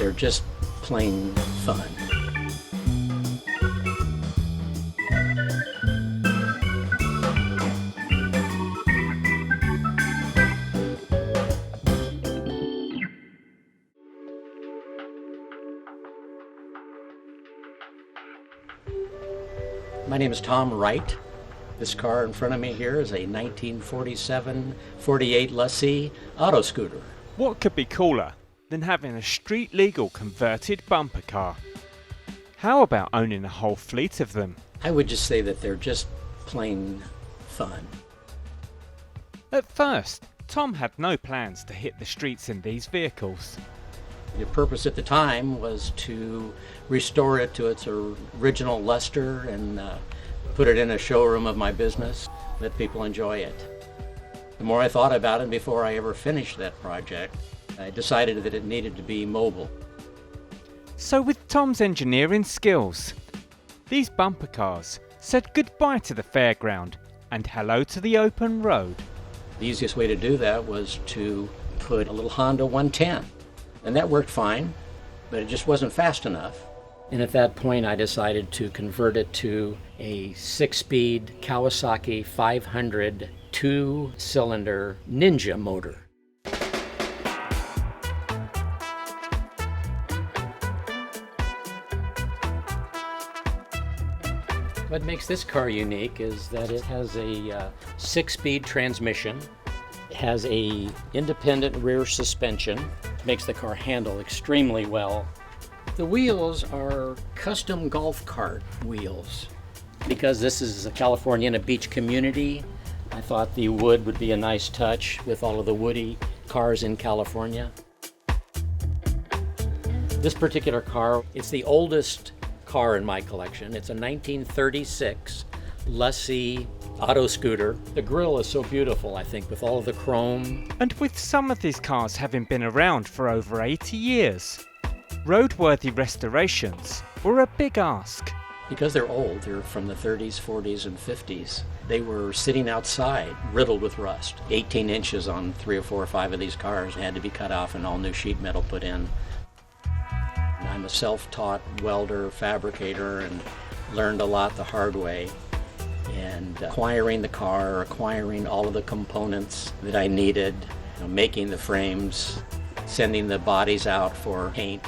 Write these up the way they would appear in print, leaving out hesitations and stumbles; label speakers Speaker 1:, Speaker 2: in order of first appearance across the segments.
Speaker 1: they're just plain fun. My name is Tom Wright. This car in front of me here is a 1947 48 Lassie auto scooter.
Speaker 2: What could be cooler than having a street-legal converted bumper car? How about owning a whole fleet of them?
Speaker 1: I would just say that they're just plain fun.
Speaker 2: At first, Tom had no plans to hit the streets in these vehicles.
Speaker 1: The purpose at the time was to restore it to its original luster and put it in a showroom of my business, let people enjoy it. The more I thought about it before I ever finished that project, I decided that it needed to be mobile.
Speaker 2: So with Tom's engineering skills, these bumper cars said goodbye to the fairground and hello to the open road.
Speaker 1: The easiest way to do that was to put a little Honda 110. And that worked fine, but it just wasn't fast enough. And at that point, I decided to convert it to a 6-speed Kawasaki 500 2-cylinder Ninja motor. What makes this car unique is that it has a 6-speed transmission. It has a independent rear suspension. Makes the car handle extremely well. The wheels are custom golf cart wheels. Because this is a California and a beach community, I thought the wood would be a nice touch with all of the woody cars in California. This particular car, it's the oldest car in my collection. It's a 1936 Lassie auto scooter. The grille is so beautiful, I think, with all of the chrome.
Speaker 2: And with some of these cars having been around for over 80 years, roadworthy restorations were a big ask.
Speaker 1: Because they're old, they're from the 30s, 40s, and 50s. They were sitting outside, riddled with rust. 18 inches on 3 or 4 or 5 of these cars had to be cut off and all new sheet metal put in. And I'm a self-taught welder, fabricator, and learned a lot the hard way. And acquiring the car, acquiring all of the components that I needed, making the frames, sending the bodies out for paint,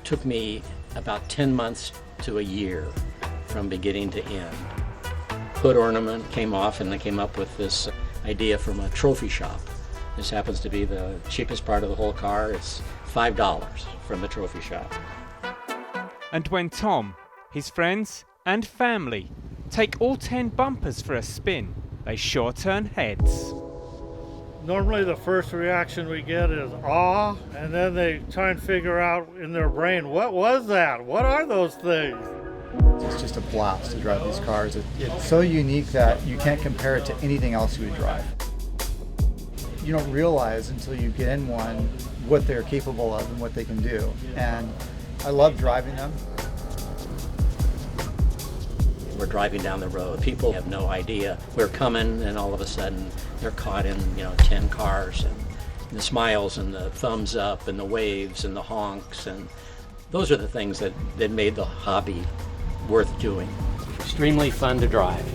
Speaker 1: took me about 10 months to a year from beginning to end. Hood ornament came off and I came up with this idea from a trophy shop. This happens to be the cheapest part of the whole car. It's $5 from the trophy shop.
Speaker 2: And when Tom, his friends and family take all 10 bumpers for a spin, they sure turn heads.
Speaker 3: Normally the first reaction we get is awe, and then they try and figure out in their brain, what was that? What are those things?
Speaker 4: It's just a blast to drive these cars. It's so unique that you can't compare it to anything else you would drive. You don't realize until you get in one what they're capable of and what they can do. And I love driving them.
Speaker 1: We're driving down the road. People have no idea we're coming, and all of a sudden they're caught in 10 cars, and the smiles and the thumbs up and the waves and the honks, and those are the things that made the hobby worth doing. Extremely fun to drive.